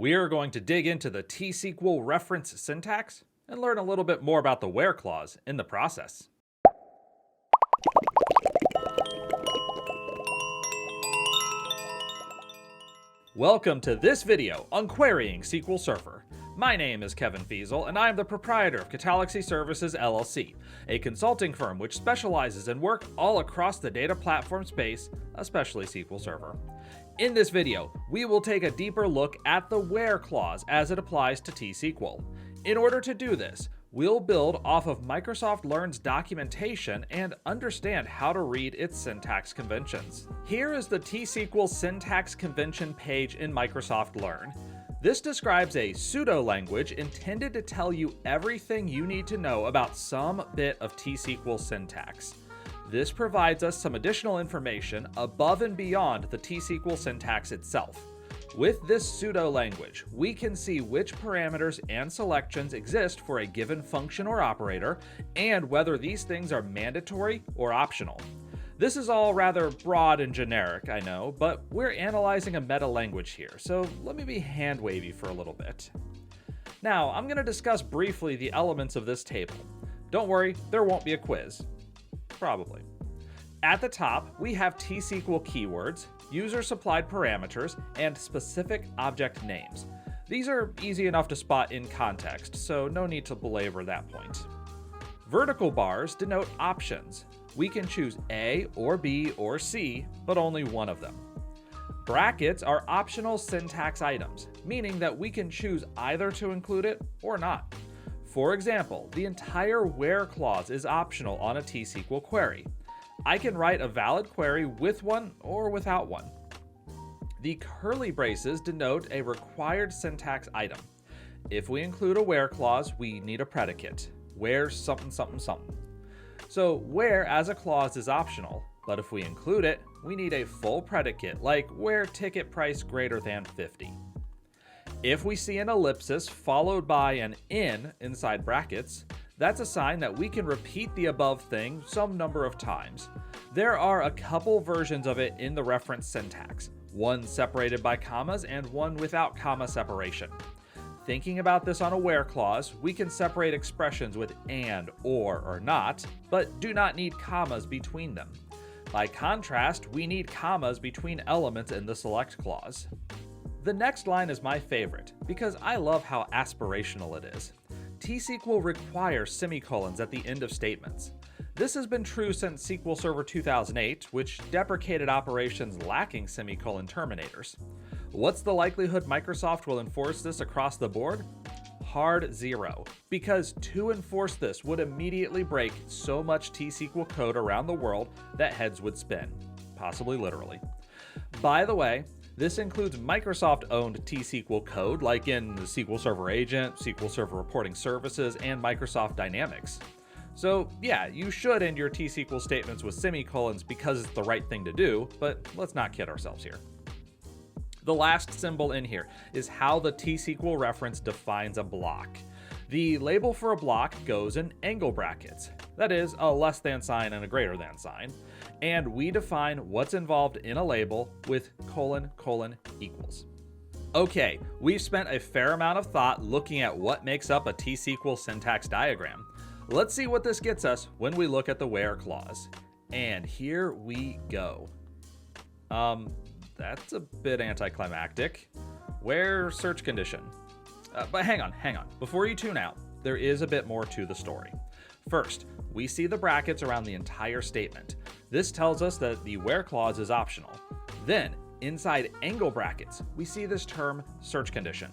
We're going to dig into the T-SQL reference syntax and learn a little bit more about the where clause in the process. Welcome to this video on querying SQL Server. My name is Kevin Fiesel, and I am the proprietor of Catalaxy Services LLC, a consulting firm which specializes in work all across the data platform space, especially SQL Server. In this video, we will take a deeper look at the where clause as it applies to T-SQL. In order to do this, we'll build off of Microsoft Learn's documentation and understand how to read its syntax conventions. Here is the T-SQL syntax convention page in Microsoft Learn. This describes a pseudo-language intended to tell you everything you need to know about some bit of T-SQL syntax. This provides us some additional information above and beyond the T-SQL syntax itself. With this pseudo-language, we can see which parameters and selections exist for a given function or operator, and whether these things are mandatory or optional. This is all rather broad and generic, I know, but we're analyzing a meta-language here, so let me be hand-wavy for a little bit. Now, I'm going to discuss briefly the elements of this table. Don't worry, there won't be a quiz. Probably. At the top, we have T-SQL keywords, user-supplied parameters, and specific object names. These are easy enough to spot in context, so no need to belabor that point. Vertical bars denote options. We can choose A or B or C, but only one of them. Brackets are optional syntax items, meaning that we can choose either to include it or not. For example, the entire where clause is optional on a T-SQL query. I can write a valid query with one or without one. The curly braces denote a required syntax item. If we include a where clause, we need a predicate. Where something something something. So where as a clause is optional, but if we include it, we need a full predicate like where ticket price greater than 50. If we see an ellipsis followed by an in inside brackets, that's a sign that we can repeat the above thing some number of times. There are a couple versions of it in the reference syntax, one separated by commas and one without comma separation. Thinking about this on a where clause, we can separate expressions with and, or not, but do not need commas between them. By contrast, we need commas between elements in the select clause. The next line is my favorite, because I love how aspirational it is. T-SQL requires semicolons at the end of statements. This has been true since SQL Server 2008, which deprecated operations lacking semicolon terminators. What's the likelihood Microsoft will enforce this across the board? Hard zero, because to enforce this would immediately break so much T-SQL code around the world that heads would spin, possibly literally. By the way, this includes Microsoft-owned T-SQL code like in the SQL Server Agent, SQL Server Reporting Services, and Microsoft Dynamics. So yeah, you should end your T-SQL statements with semicolons because it's the right thing to do, but let's not kid ourselves here. The last symbol in here is how the T-SQL reference defines a block. The label for a block goes in angle brackets. That is, a less than sign and a greater than sign. And we define what's involved in a label with : equals. Okay, we've spent a fair amount of thought looking at what makes up a T-SQL syntax diagram. Let's see what this gets us when we look at the where clause. And here we go. That's a bit anticlimactic. Where search condition? But hang on. Before you tune out, there is a bit more to the story. First, we see the brackets around the entire statement. This tells us that the where clause is optional. Then, inside angle brackets, we see this term search condition.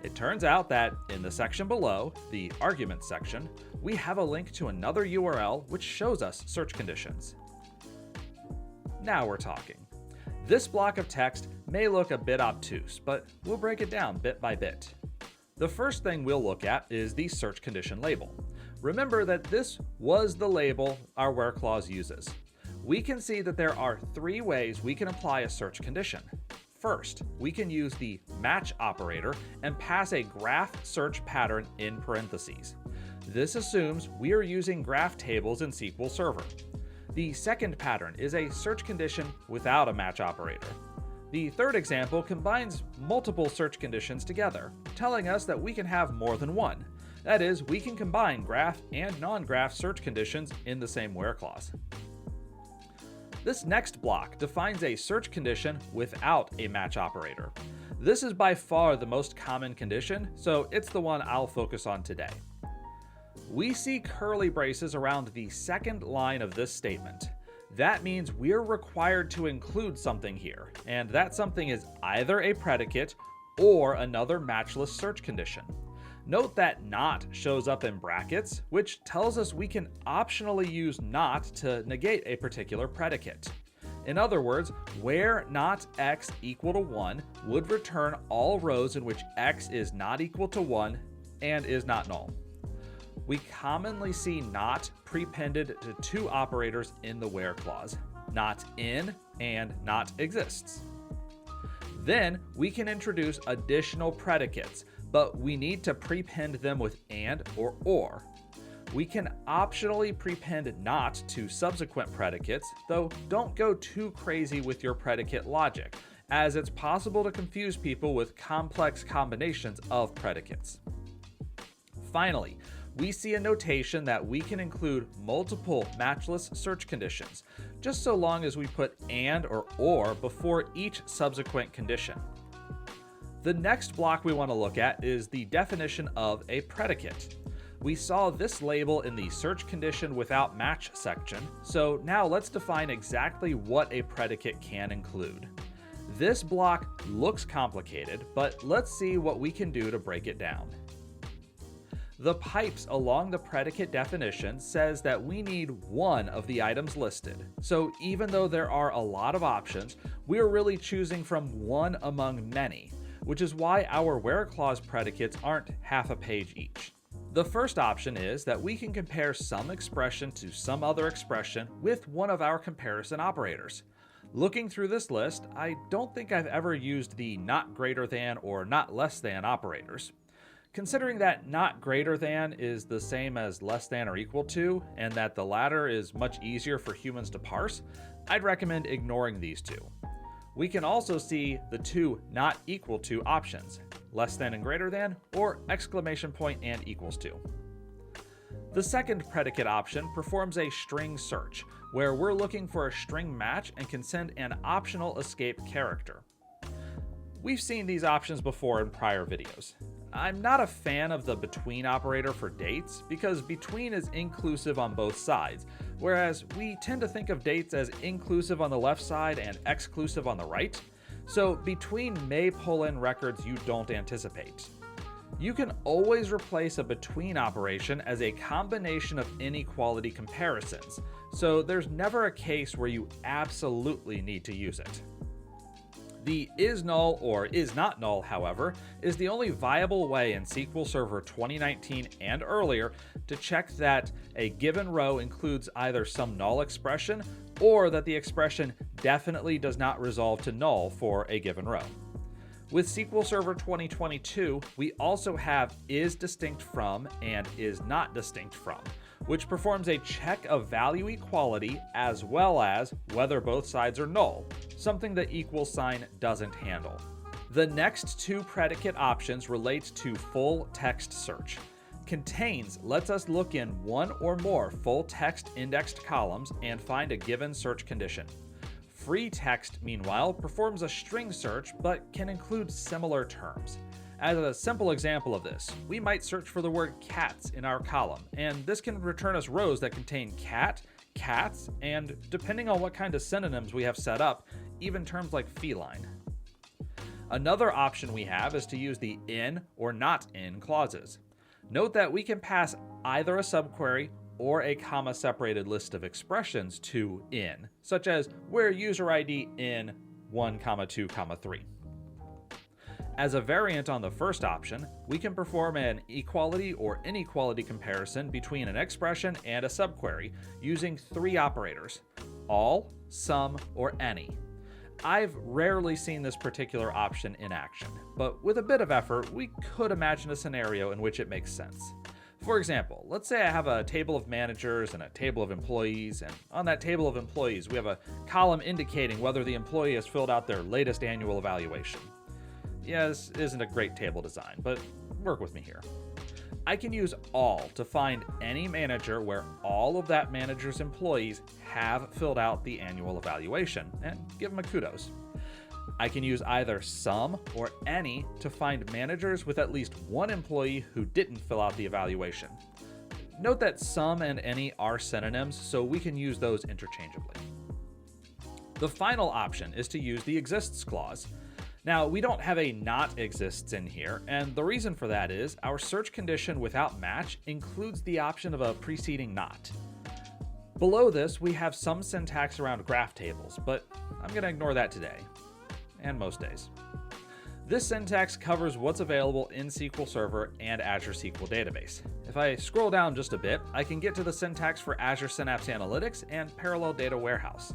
It turns out that in the section below, the arguments section, we have a link to another URL which shows us search conditions. Now we're talking. This block of text may look a bit obtuse, but we'll break it down bit by bit. The first thing we'll look at is the search condition label. Remember that this was the label our where clause uses. We can see that there are three ways we can apply a search condition. First, we can use the match operator and pass a graph search pattern in parentheses. This assumes we are using graph tables in SQL Server. The second pattern is a search condition without a match operator. The third example combines multiple search conditions together, telling us that we can have more than one. That is, we can combine graph and non-graph search conditions in the same where clause. This next block defines a search condition without a match operator. This is by far the most common condition, so it's the one I'll focus on today. We see curly braces around the second line of this statement. That means we're required to include something here, and that something is either a predicate or another matchless search condition. Note that not shows up in brackets, which tells us we can optionally use not to negate a particular predicate. In other words, where not x equal to 1 would return all rows in which x is not equal to 1 and is not null. We commonly see not prepended to two operators in the where clause, not in and not exists. Then we can introduce additional predicates, but we need to prepend them with and or. We can optionally prepend not to subsequent predicates, though don't go too crazy with your predicate logic, as it's possible to confuse people with complex combinations of predicates. Finally, we see a notation that we can include multiple matchless search conditions, just so long as we put and or before each subsequent condition. The next block we want to look at is the definition of a predicate. We saw this label in the search condition without match section, so now let's define exactly what a predicate can include. This block looks complicated, but let's see what we can do to break it down. The pipes along the predicate definition says that we need one of the items listed. So even though there are a lot of options, we're really choosing from one among many, which is why our where clause predicates aren't half a page each. The first option is that we can compare some expression to some other expression with one of our comparison operators. Looking through this list, I don't think I've ever used the not greater than or not less than operators. Considering that not greater than is the same as less than or equal to, and that the latter is much easier for humans to parse, I'd recommend ignoring these two. We can also see the two not equal to options, less than and greater than, or exclamation point and equals to. The second predicate option performs a string search, where we're looking for a string match and can send an optional escape character. We've seen these options before in prior videos. I'm not a fan of the between operator for dates because between is inclusive on both sides, whereas we tend to think of dates as inclusive on the left side and exclusive on the right, so between may pull in records you don't anticipate. You can always replace a between operation as a combination of inequality comparisons, so there's never a case where you absolutely need to use it. The is null or is not null, however, is the only viable way in SQL Server 2019 and earlier to check that a given row includes either some null expression or that the expression definitely does not resolve to null for a given row. With SQL Server 2022, we also have is distinct from and is not distinct from, which performs a check of value equality as well as whether both sides are null, something the equal sign doesn't handle. The next two predicate options relate to full text search. Contains lets us look in one or more full text indexed columns and find a given search condition. Free text, meanwhile, performs a string search but can include similar terms. As a simple example of this, we might search for the word cats in our column, and this can return us rows that contain cat, cats, and depending on what kind of synonyms we have set up, even terms like feline. Another option we have is to use the in or not in clauses. Note that we can pass either a subquery or a comma-separated list of expressions to in, such as where user ID in 1, 2, 3. As a variant on the first option, we can perform an equality or inequality comparison between an expression and a subquery using three operators: all, some, or any. I've rarely seen this particular option in action, but with a bit of effort, we could imagine a scenario in which it makes sense. For example, let's say I have a table of managers and a table of employees, and on that table of employees, we have a column indicating whether the employee has filled out their latest annual evaluation. Yeah, this isn't a great table design, but work with me here. I can use all to find any manager where all of that manager's employees have filled out the annual evaluation and give them a kudos. I can use either some or any to find managers with at least one employee who didn't fill out the evaluation. Note that some and any are synonyms, so we can use those interchangeably. The final option is to use the exists clause. Now, we don't have a not exists in here, and the reason for that is our search condition without match includes the option of a preceding not. Below this, we have some syntax around graph tables, but I'm going to ignore that today, and most days. This syntax covers what's available in SQL Server and Azure SQL Database. If I scroll down just a bit, I can get to the syntax for Azure Synapse Analytics and Parallel Data Warehouse.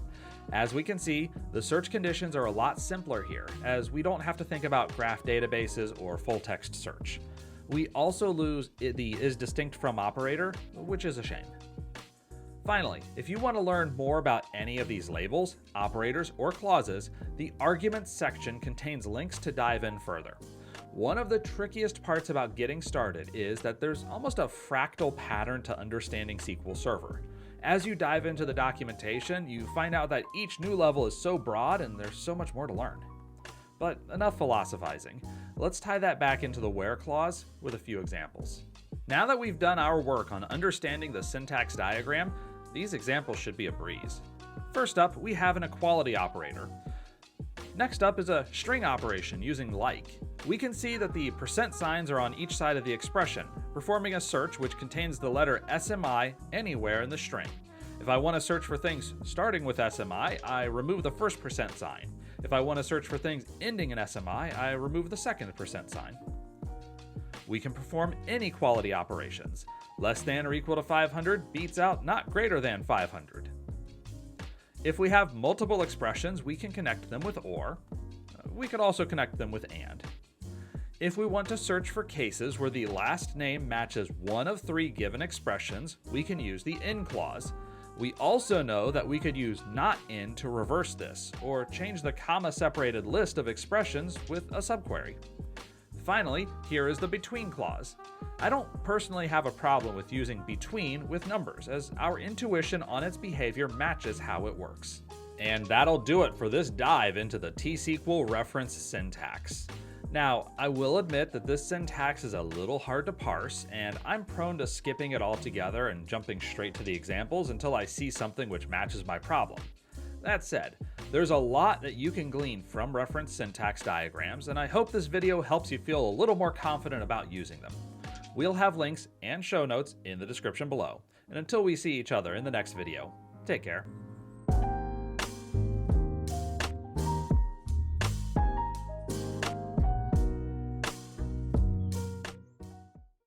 As we can see, the search conditions are a lot simpler here, as we don't have to think about graph databases or full text search. We also lose the is distinct from operator, which is a shame. Finally, if you want to learn more about any of these labels, operators, or clauses, the arguments section contains links to dive in further. One of the trickiest parts about getting started is that there's almost a fractal pattern to understanding SQL Server. As you dive into the documentation, you find out that each new level is so broad and there's so much more to learn. But enough philosophizing. Let's tie that back into the where clause with a few examples. Now that we've done our work on understanding the syntax diagram, these examples should be a breeze. First up, we have an equality operator. Next up is a string operation using like. We can see that the percent signs are on each side of the expression, performing a search which contains the letter SMI anywhere in the string. If I want to search for things starting with SMI, I remove the first percent sign. If I want to search for things ending in SMI, I remove the second percent sign. We can perform inequality operations. Less than or equal to 500 beats out not greater than 500. If we have multiple expressions, we can connect them with or. We could also connect them with and. If we want to search for cases where the last name matches one of three given expressions, we can use the in clause. We also know that we could use not in to reverse this, or change the comma-separated list of expressions with a subquery. Finally, here is the between clause. I don't personally have a problem with using between with numbers, as our intuition on its behavior matches how it works. And that'll do it for this dive into the T-SQL reference syntax. Now, I will admit that this syntax is a little hard to parse, and I'm prone to skipping it altogether and jumping straight to the examples until I see something which matches my problem. That said, there's a lot that you can glean from reference syntax diagrams, and I hope this video helps you feel a little more confident about using them. We'll have links and show notes in the description below. And until we see each other in the next video, take care.